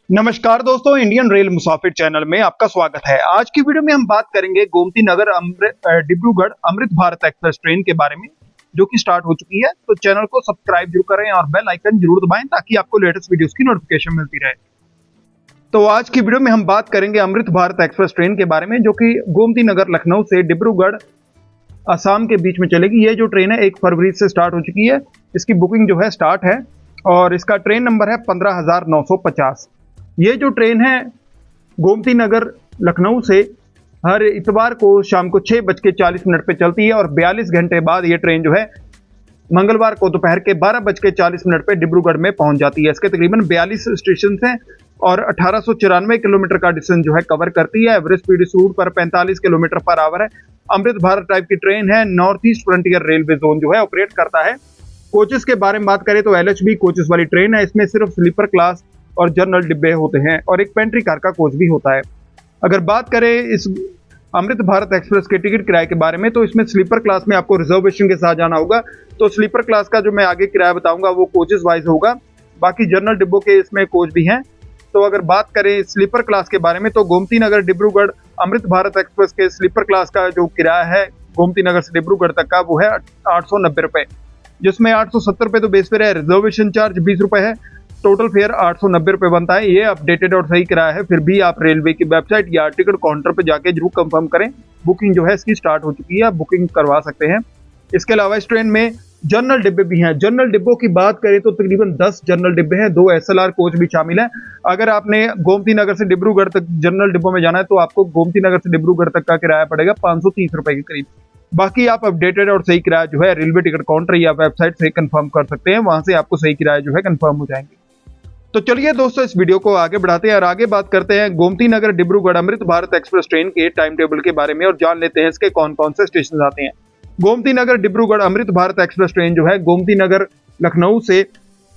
नमस्कार दोस्तों, Indian rail मुसाफिर channel में आपका स्वागत है। आज की वीडियो में हम बात करेंगे गोमती नगर डिब्रूगढ़ अमृत भारत एक्सप्रेस ट्रेन के बारे में, जो कि स्टार्ट हो चुकी है। तो चैनल को सब्सक्राइब जरूर करें और बेल आइकन जरूर दबाएं ताकि आपको लेटेस्ट वीडियोस की नोटिफिकेशन मिलती रहे। तो आज की वीडियो में हम बात करेंगे अमृत भारत एक्सप्रेस ट्रेन के बारे में, जो कि गोमती नगर लखनऊ से डिब्रूगढ़ असम के बीच में चलेगी। ये जो ट्रेन है 1 फरवरी से स्टार्ट हो चुकी है। इसकी बुकिंग जो है स्टार्ट है और इसका ट्रेन नंबर है 15,950। ये जो ट्रेन है गोमती नगर लखनऊ से हर इतवार को शाम को 6:40 पे चलती है और 42 घंटे बाद ये ट्रेन जो है मंगलवार को दोपहर के 12:40 पे डिब्रूगढ़ में पहुंच जाती है। इसके तकरीबन 42 स्टेशन हैं और 1894 किलोमीटर का डिस्टेंस जो है कवर करती है। एवरेज स्पीड इस रूट पर 45 किलोमीटर पर आवर है। अमृत भारत टाइप की ट्रेन है। North east frontier railway zone जो है ऑपरेट करता है। कोचेस के बारे में बात करें तो LHB कोचेस वाली ट्रेन है। इसमें सिर्फ स्लीपर क्लास और जनरल डिब्बे होते हैं और एक पेंट्री कार का कोच भी होता है। अगर बात करें इस अमृत भारत एक्सप्रेस के टिकट किराए के बारे में, तो इसमें स्लीपर क्लास में आपको रिजर्वेशन के साथ जाना होगा। तो स्लीपर क्लास का जो मैं आगे किराया बताऊंगा वो कोचेस वाइज होगा। बाकी जनरल डिब्बों के इसमें कोच भी हैं। तो अगर बात करें स्लीपर क्लास के बारे में, तो गोमती नगर डिब्रूगढ़ अमृत भारत एक्सप्रेस के स्लीपर क्लास का जो किराया है गोमती नगर से डिब्रूगढ़ तक का, वो है 890 रुपए, जिसमें 870 रुपए तो बेस पे है। रिजर्वेशन चार्ज 20 रुपए है। टोटल फेयर 890 रुपए बनता है। ये अपडेटेड और सही किराया है। फिर भी आप रेलवे की वेबसाइट या टिकट काउंटर पर जाके जरूर कंफर्म करें। बुकिंग जो है इसकी स्टार्ट हो चुकी है, आप बुकिंग करवा सकते हैं। इसके अलावा इस ट्रेन में जनरल डिब्बे भी हैं। जनरल डिब्बों की बात करें तो तकरीबन 10 जनरल डिब्बे हैं। 2 SLR कोच भी शामिल है। अगर आपने गोमती नगर से डिब्रूगढ़ तक जनरल डिब्बों में जाना है तो आपको गोमती नगर से डिब्रूगढ़ तक का किराया पड़ेगा 530 रुपए के करीब। बाकी आप अपडेटेड और सही किराया जो है रेलवे टिकट काउंटर या वेबसाइट से कंफर्म कर सकते हैं। वहां से आपको सही किराया जो है कंफर्म हो जाएंगे। तो चलिए दोस्तों, इस वीडियो को आगे बढ़ाते हैं और आगे बात करते हैं गोमती नगर डिब्रूगढ़ अमृत भारत एक्सप्रेस ट्रेन के टाइम टेबल के बारे में और जान लेते हैं इसके कौन कौन से स्टेशन आते हैं। गोमती नगर डिब्रूगढ़ अमृत भारत एक्सप्रेस ट्रेन जो है गोमती नगर लखनऊ से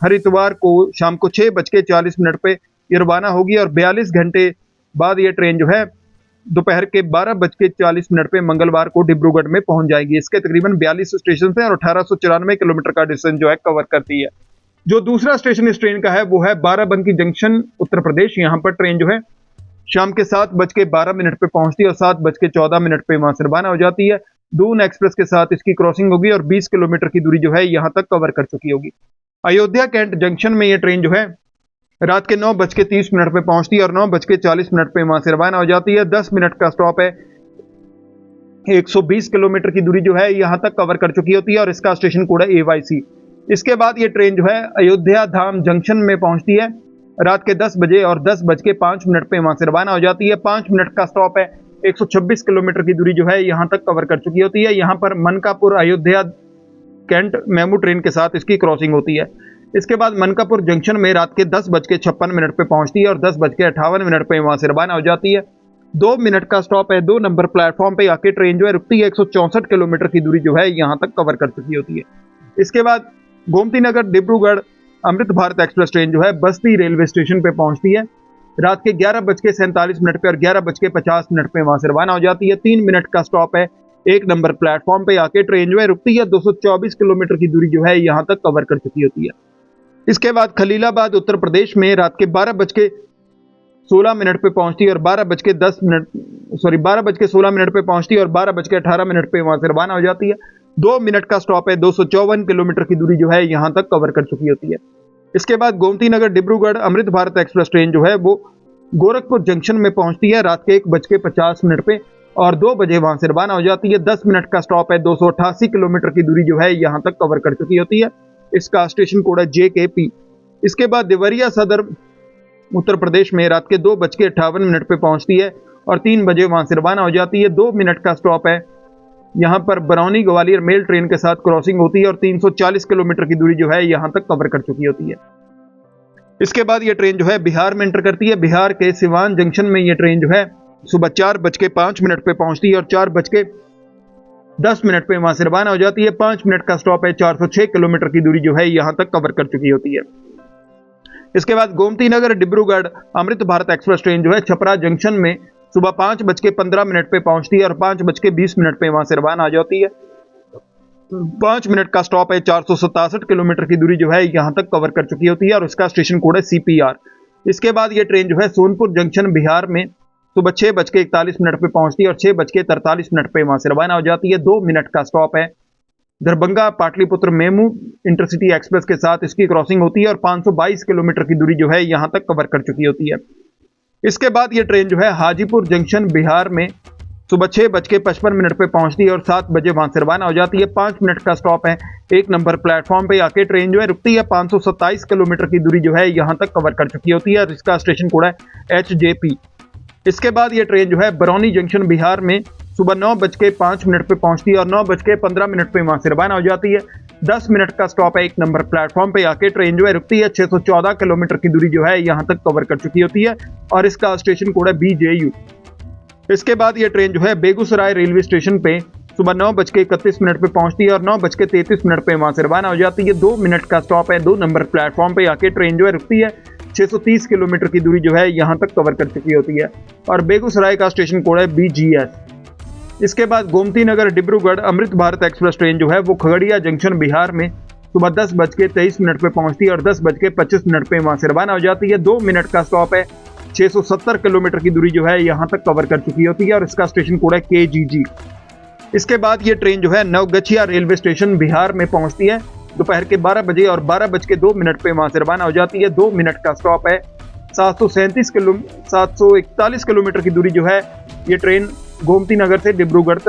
हर इतवार को शाम को 6:40 पे ये रवाना होगी और 42 घंटे बाद ये ट्रेन जो है दोपहर के 12:40 पे मंगलवार को डिब्रूगढ़ में पहुंच जाएगी। इसके तकरीबन 42 स्टेशन हैं और 1894 किलोमीटर का डिस्टेंस जो है कवर करती है। जो दूसरा स्टेशन इस ट्रेन का है वो है बाराबंकी जंक्शन, उत्तर प्रदेश। यहाँ पर ट्रेन जो है शाम के 7:12 पे पहुंचती है और 7:14 पे वहां से रवाना हो जाती है। दून एक्सप्रेस के साथ इसकी क्रॉसिंग होगी और 20 किलोमीटर की दूरी जो है यहाँ तक कवर कर चुकी होगी। अयोध्या कैंट जंक्शन में ये ट्रेन जो है रात के 9:30 पे पहुंचती है और 9:40 पे वहां से रवाना हो जाती है। 10 मिनट का स्टॉप है। 120 किलोमीटर की दूरी जो है यहाँ तक कवर कर चुकी होती है और इसका स्टेशन कोड है AYC। इसके बाद ये ट्रेन जो है अयोध्या धाम जंक्शन में पहुंचती है रात के 10 बजे और 10:05 पे वहां से रवाना हो जाती है। 5 मिनट का स्टॉप है। 126 किलोमीटर की दूरी जो है यहां तक कवर कर चुकी होती है। यहां पर Mankapur Ayodhya Cantt MEMU train के साथ इसकी क्रॉसिंग होती है। इसके बाद मनकापुर जंक्शन में रात के 10:56 पे पहुंचती है और 10:58 पे वहां से रवाना हो जाती है। 2 मिनट का स्टॉप है। 2 नंबर प्लेटफॉर्म पे आके ट्रेन जो है रुकती है। 164 किलोमीटर की दूरी जो है यहां तक कवर कर चुकी होती है। इसके बाद गोमती नगर डिब्रूगढ़ अमृत भारत एक्सप्रेस ट्रेन जो है बस्ती रेलवे स्टेशन पे पहुंचती है रात के 11:47 पे और 11:50 पे वहां से रवाना हो जाती है। 3 मिनट का स्टॉप है। 1 नंबर प्लेटफॉर्म पे आके ट्रेन जो है रुकती है। 224 किलोमीटर की दूरी जो है यहां तक कवर कर चुकी होती है। इसके बाद खलीलाबाद उत्तर प्रदेश में रात के 12:16 पे पहुंचती है और 12:16 पे पहुंचती है और 12:18 पे वहां से रवाना हो जाती है। 2 मिनट का स्टॉप है। 254 किलोमीटर की दूरी जो है यहां तक कवर कर चुकी होती है। इसके बाद गोमती नगर डिब्रूगढ़ अमृत भारत एक्सप्रेस ट्रेन जो है वो गोरखपुर जंक्शन में पहुंचती है रात के 1:50 पे और 2 बजे वहां से रवाना हो जाती है। 10 मिनट का स्टॉप है। 288 किलोमीटर की दूरी जो है यहां तक कवर कर चुकी होती है। इसका स्टेशन कोड है JKP। इसके बाद देवरिया सदर उत्तर प्रदेश में रात के 2:58 पे पहुंचती है और 3 बजे वहां से रवाना हो जाती है। 2 मिनट का स्टॉप है। यहाँ पर बरौनी ग्वालियर मेल ट्रेन के साथ क्रॉसिंग होती है और 340 किलोमीटर की दूरी जो है यहाँ तक कवर कर चुकी होती है। इसके बाद ये ट्रेन जो है बिहार में एंटर करती है। बिहार के सिवान जंक्शन में ये ट्रेन जो है सुबह 4:05 पे पहुंचती है और 4:10 पे वहां से रवाना हो जाती है। 5 मिनट का स्टॉप है। 406 किलोमीटर की दूरी जो है यहाँ तक कवर कर चुकी होती है। इसके बाद गोमती नगर डिब्रूगढ़ अमृत भारत एक्सप्रेस ट्रेन जो है छपरा जंक्शन में सुबह 5:15 पे पहुंचती है और 5:20 पे वहां से रवाना आ जाती है। 5 मिनट का स्टॉप है। 467 किलोमीटर की दूरी जो है यहां तक कवर कर चुकी होती है और इसका स्टेशन कोड है CPR। इसके बाद ये ट्रेन जो है सोनपुर जंक्शन बिहार में सुबह 6:41 पे पहुंचती है और 6:43 पे वहां से रवाना हो जाती है। 2 मिनट का स्टॉप है। Darbhanga Pataliputra MEMU intercity express के साथ इसकी क्रॉसिंग होती है और 522 किलोमीटर की दूरी जो है यहां तक कवर कर चुकी होती है। इसके बाद ये ट्रेन जो है हाजीपुर जंक्शन बिहार में सुबह 6:55 पे पहुंचती है और 7 बजे वहां से रवाना हो जाती है। 5 मिनट का स्टॉप है। 1 नंबर प्लेटफॉर्म पे आके ट्रेन जो है रुकती है। 527 किलोमीटर की दूरी जो है यहां तक कवर कर चुकी होती है और इसका स्टेशन कोड है HJP। इसके बाद ये ट्रेन जो है बरौनी जंक्शन बिहार में सुबह 9:05 पे पहुंचती है और 9:15 पे वहां से रवाना हो जाती है। 10 मिनट का स्टॉप है। 1 नंबर प्लेटफॉर्म पे आके ट्रेन जो है रुकती है। 614 किलोमीटर की दूरी जो है यहां तक कवर कर चुकी होती है और इसका स्टेशन कोड है BJU। इसके बाद ये ट्रेन जो है बेगूसराय रेलवे स्टेशन पे सुबह 9:31 पे पहुंचती है और 9:33 पे वहां से रवाना हो जाती है। 2 मिनट का स्टॉप है। 2 नंबर प्लेटफॉर्म पे आके ट्रेन जो है रुकती है। 630 किलोमीटर की दूरी जो है यहां तक कवर कर चुकी होती है और बेगूसराय का स्टेशन कोड है BGS। इसके बाद गोमती नगर डिब्रूगढ़ अमृत भारत एक्सप्रेस ट्रेन जो है वो खगड़िया जंक्शन बिहार में सुबह 10:23 पे पहुंचती है और 10:25 पे वहां से रवाना हो जाती है। 2 मिनट का स्टॉप है। 670 किलोमीटर की दूरी जो है यहां तक कवर कर चुकी होती है और इसका स्टेशन कोड है KGG। इसके बाद ये ट्रेन जो है नवगछिया रेलवे स्टेशन बिहार में पहुंचती है दोपहर के 12 बजे और 12:02 पे वहां से रवाना हो जाती है। 2 मिनट का स्टॉप है। 741 किलोमीटर की दूरी जो है ये ट्रेन गोमती नगर से डिब्रूगढ़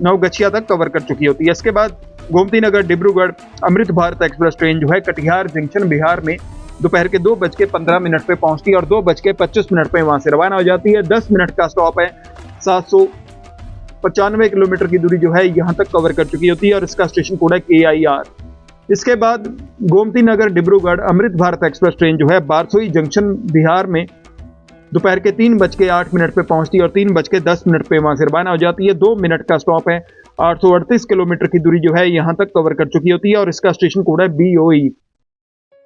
नवगछिया तक कवर कर चुकी होती है। इसके बाद गोमती नगर डिब्रूगढ़ अमृत भारत एक्सप्रेस ट्रेन जो है कटिहार जंक्शन बिहार में दोपहर के 2:15 पे पहुंचती है और 2:25 पे वहां से रवाना हो जाती है। 10 मिनट का स्टॉप है। 795 किलोमीटर की दूरी जो है यहां तक कवर कर चुकी होती है और इसका स्टेशन कोड है KIR। इसके बाद गोमती नगर डिब्रूगढ़ अमृत भारत एक्सप्रेस ट्रेन जो है बारसोई जंक्शन बिहार में दोपहर के 3:08 पे पहुंचती है और 3:10 पे वहां से रवाना हो जाती है। 2 मिनट का स्टॉप है। 838 किलोमीटर की दूरी जो है यहां तक कवर कर चुकी होती है और इसका स्टेशन कोड है BOE।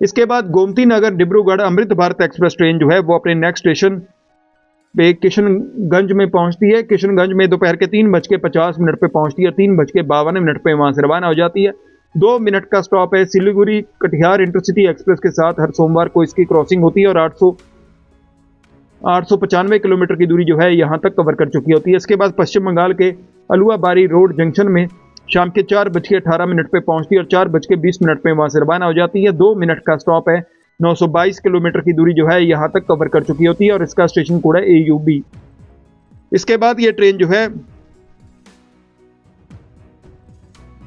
इसके बाद गोमती नगर डिब्रूगढ़ अमृत भारत एक्सप्रेस ट्रेन जो है वो अपने नेक्स्ट स्टेशन पे किशनगंज में पहुंचती है। किशनगंज में दोपहर के 3:50 पे पहुंचती है। 3:52 पे वहां से रवाना हो जाती है। 2 मिनट का स्टॉप है। सिलीगुड़ी कटिहार इंटरसिटी एक्सप्रेस के साथ हर सोमवार को इसकी क्रॉसिंग होती है और 895 किलोमीटर की दूरी जो है यहां तक कवर कर चुकी होती है। इसके बाद पश्चिम बंगाल के अलुआबारी रोड जंक्शन में शाम के 4:18 पे पहुंचती है और 4:20 पे वहां से रवाना हो जाती है। 2 मिनट का स्टॉप है। 922 किलोमीटर की दूरी जो है यहां तक कवर कर चुकी होती है और इसका स्टेशन कोड है AUB। इसके बाद ये ट्रेन जो है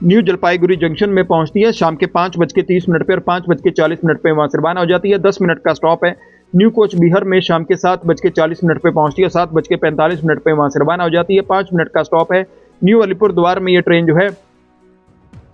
न्यू जलपाईगुड़ी जंक्शन में पहुंचती है शाम के 5:30 पे और 5:40 पे वहां से रवाना हो जाती है। 10 मिनट का स्टॉप है। न्यू कोच बिहार में शाम के 7:40 पे पहुंचती है। 7:45 पे वहां से रवाना हो जाती है। 5 मिनट का स्टॉप है। न्यू अलीपुर द्वार में ये ट्रेन जो है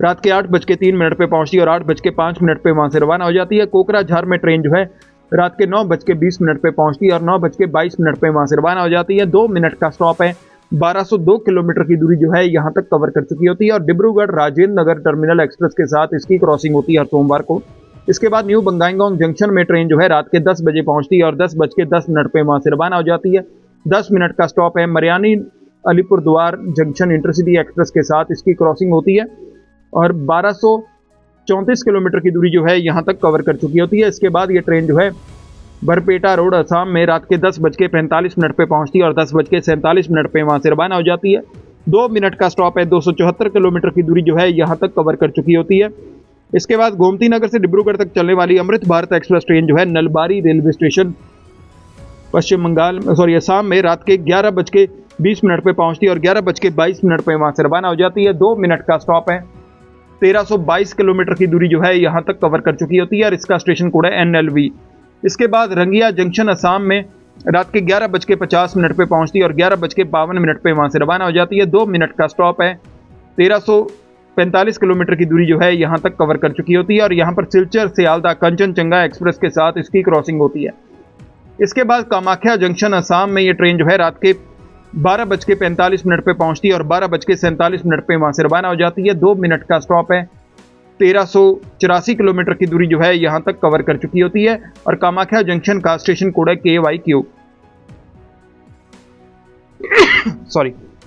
रात के 8:03 पे पहुंचती है और 8:05 पे वहां से रवाना हो जाती है। कोकराझार में ट्रेन जो है रात के 9:20 पे पहुंचती है और 9:22 पे वहां से रवाना हो जाती है। 2 मिनट का स्टॉप है। 1202 किलोमीटर की दूरी जो है यहां तक कवर कर चुकी होती है और डिब्रूगढ़ राजेंद्र नगर टर्मिनल एक्सप्रेस के साथ इसकी क्रॉसिंग होती है हर सोमवार को। इसके बाद न्यू बंगाईगांव जंक्शन में ट्रेन जो है रात के 10 बजे पहुंचती है और 10:10 पे वहां से रवाना हो जाती है। 10 मिनट का स्टॉप है। मरियानी अलीपुर द्वार जंक्शन इंटरसिटी एक्सप्रेस के साथ इसकी क्रॉसिंग होती है और 1234 किलोमीटर की दूरी जो है यहां तक कवर कर चुकी होती है। इसके बाद ये ट्रेन जो है बरपेटा रोड असम में रात के 10:45 पे पहुंचती है और 10:47 पे वहां से रवाना हो जाती है। 2 मिनट का स्टॉप है। 274 किलोमीटर की दूरी जो है यहां तक कवर कर चुकी होती है। इसके बाद गोमती नगर से डिब्रूगढ़ तक चलने वाली अमृत भारत एक्सप्रेस ट्रेन जो है नलबारी रेलवे स्टेशन असम में रात के 11:20 पे पहुंचती है और 11:22 पे वहां से रवाना हो जाती है। 2 मिनट का स्टॉप है। 1322 किलोमीटर की दूरी जो है यहां तक कवर कर चुकी होती है और इसका स्टेशन कोड है NLV। इसके बाद रंगिया जंक्शन असम में रात के 11:50 पे पहुंचती है और 11:52 पे वहां से रवाना हो जाती है। 2 मिनट का स्टॉप है। 1345 किलोमीटर की दूरी जो है यहां तक कवर कर चुकी होती है और यहां पर सिलचर सियालदह कंचनजंगा एक्सप्रेस के साथ इसकी क्रॉसिंग होती है। इसके बाद कामाख्या जंक्शन असम में ये ट्रेन जो है रात के 12:45 पे पहुंचती है और 12:47 पे वहां से रवाना हो जाती है। 2 मिनट का स्टॉप है। 1384 किलोमीटर की दूरी जो है यहां तक कवर कर चुकी होती है और कामाख्या जंक्शन का स्टेशन कोड है KYQ।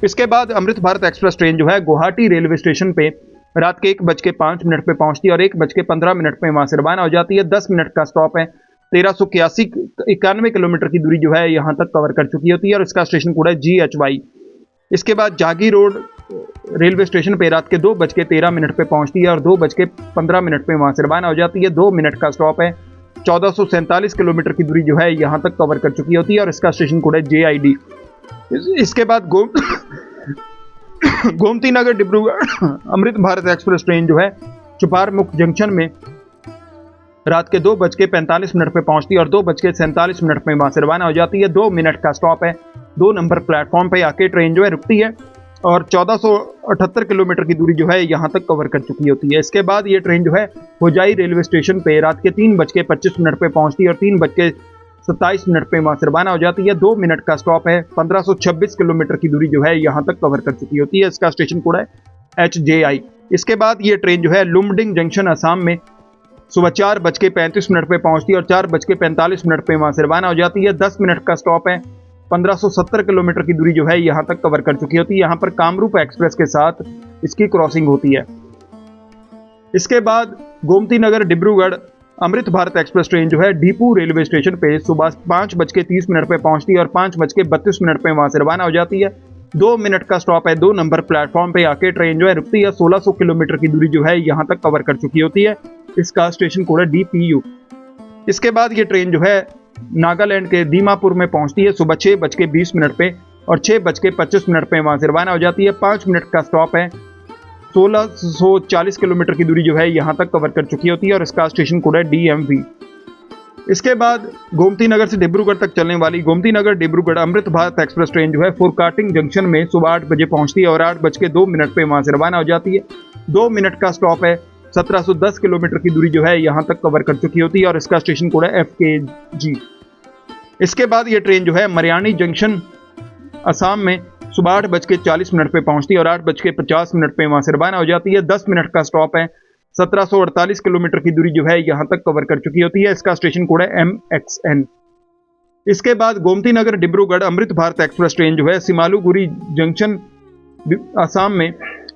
इसके बाद अमृत भारत एक्सप्रेस ट्रेन जो है गुवाहाटी रेलवे स्टेशन पे रात के 1:05 पे पहुंचती है और 1:15 पे वहां से रवाना हो जाती है। 10 मिनट का स्टॉप है। 91 किलोमीटर की दूरी जो है यहाँ तक कवर कर चुकी होती है और इसका स्टेशन कोड है GHY। इसके बाद जागी रोड रेलवे स्टेशन पे रात के 2:13 पे पहुंचती है और 2:15 पे वहां से रवाना हो जाती है। 2 मिनट का स्टॉप है। 1447 किलोमीटर की दूरी जो है यहाँ तक कवर कर चुकी होती है और इसका स्टेशन कोड है JID। इसके बाद गोमती नगर डिब्रूगढ़ अमृत भारत एक्सप्रेस ट्रेन जो है चुपारमुख जंक्शन में रात के 2:45 पे पहुंचती है और 2:47 पे वहां से रवाना हो जाती है। 2 मिनट का स्टॉप है। 2 नंबर प्लेटफॉर्म पे आके ट्रेन जो है रुकती है और 1478 किलोमीटर की दूरी जो है यहाँ तक कवर कर चुकी होती है। इसके बाद ये ट्रेन जो है होजाई रेलवे स्टेशन पे रात के 3:25 पे पहुंचती है और 3:27 पे वहां से रवाना हो जाती है। 2 मिनट का स्टॉप है। 1526 किलोमीटर की दूरी जो है यहाँ तक कवर कर चुकी होती है। इसका स्टेशन कोड है HJI। इसके बाद ये ट्रेन जो है लुमडिंग जंक्शन असम में सुबह 4:35 पे पहुंचती है और 4:45 पे वहां से रवाना हो जाती है। 10 मिनट का स्टॉप है। 1570 किलोमीटर की दूरी जो है यहाँ तक कवर कर चुकी होती है। यहाँ पर कामरूप एक्सप्रेस के साथ इसकी क्रॉसिंग होती है। इसके बाद गोमती नगर डिब्रूगढ़ अमृत भारत एक्सप्रेस ट्रेन जो है डीपू रेलवे स्टेशन पे सुबह 5:30 पे पहुंचती है और 5:32 पे वहां से रवाना हो जाती है। 2 मिनट का स्टॉप है। 2 नंबर प्लेटफॉर्म पे आके ट्रेन जो है रुकती है। 1600 किलोमीटर की दूरी जो है यहाँ तक कवर कर चुकी होती है। इसका स्टेशन कोड है DPU। इसके बाद ये ट्रेन जो है नागालैंड के दीमापुर में पहुंचती है सुबह 6:20 पे और 6:25 पे वहां से रवाना हो जाती है। 5 मिनट का स्टॉप है। 1640 किलोमीटर की दूरी जो है यहाँ तक कवर कर चुकी होती है और इसका स्टेशन कोड है DMV। इसके बाद गोमती नगर से डिब्रूगढ़ तक चलने वाली गोमती नगर डिब्रूगढ़ अमृत भारत एक्सप्रेस ट्रेन जो है फोरकाटिंग जंक्शन में सुबह 8 बजे पहुंचती है और 8:02 पे वहां से रवाना हो जाती है। 2 मिनट का स्टॉप है। 1710 किलोमीटर की दूरी जो है यहाँ तक कवर कर चुकी होती है और इसका स्टेशन कोड है FKG। इसके बाद ये ट्रेन जो है मरियाणी जंक्शन असम में सुबह 8:40 पे पहुंचती है और 8:50 पे वहां से रवाना हो जाती है। 10 मिनट का स्टॉप है। 1748 किलोमीटर की दूरी जो है यहाँ तक कवर कर चुकी होती है। इसका स्टेशन कोड है MXN। इसके बाद गोमती नगर डिब्रूगढ़ अमृत भारत एक्सप्रेस ट्रेन जो है सिमालुगुरी जंक्शन असम में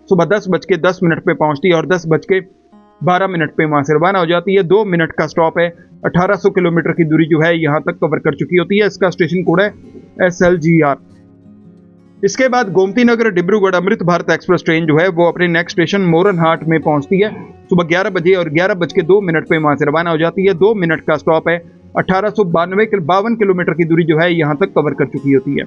सुबह 10:10 पे पहुंचती है और 10:12 पे वहां से रवाना हो जाती है। 2 मिनट का स्टॉप है। 1800 किलोमीटर की दूरी जो है यहाँ तक कवर कर चुकी होती है। इसका स्टेशन कोड है SLGR। इसके बाद गोमती नगर डिब्रूगढ़ अमृत भारत एक्सप्रेस ट्रेन जो है वो अपने नेक्स्ट स्टेशन मोरन हाट में पहुंचती है सुबह 11 बजे और 11:02 पे वहां से रवाना हो जाती है। 2 मिनट का स्टॉप है। 1852 किलोमीटर की दूरी जो है यहाँ तक कवर कर चुकी होती है।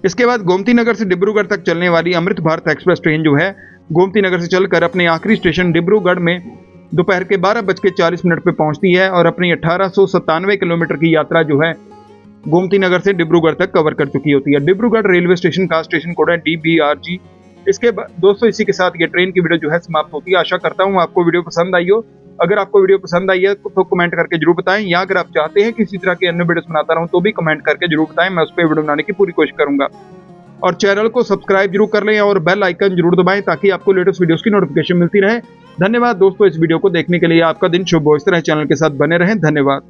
इसके बाद गोमती नगर से डिब्रूगढ़ तक चलने वाली अमृत भारत एक्सप्रेस ट्रेन जो है गोमती नगर से चलकर अपने आखिरी स्टेशन डिब्रूगढ़ में दोपहर के 12:40 पे पहुंचती है और अपनी 1897 किलोमीटर की यात्रा जो है गोमती नगर से डिब्रूगढ़ तक कवर कर चुकी होती है। डिब्रूगढ़ रेलवे स्टेशन का स्टेशन कोड है DBRG। इसके बाद दोस्तों इसी के साथ ये ट्रेन की वीडियो जो है समाप्त होती है। आशा करता हूँ आपको वीडियो पसंद आई हो। अगर आपको वीडियो पसंद आई है तो कमेंट करके जरूर बताएं, या अगर आप चाहते हैं कि इसी तरह के अन्य वीडियोस बनाता रहूं तो भी कमेंट करके जरूर बताएं, मैं उस पर वीडियो बनाने की पूरी कोशिश करूंगा। और चैनल को सब्सक्राइब जरूर कर लें और बेल आइकन जरूर दबाएं ताकि आपको लेटेस्ट वीडियोस की नोटिफिकेशन मिलती रहे। धन्यवाद दोस्तों, इस वीडियो को देखने के लिए। आपका दिन शुभ हो। इस तरह चैनल के साथ बने रहें। धन्यवाद।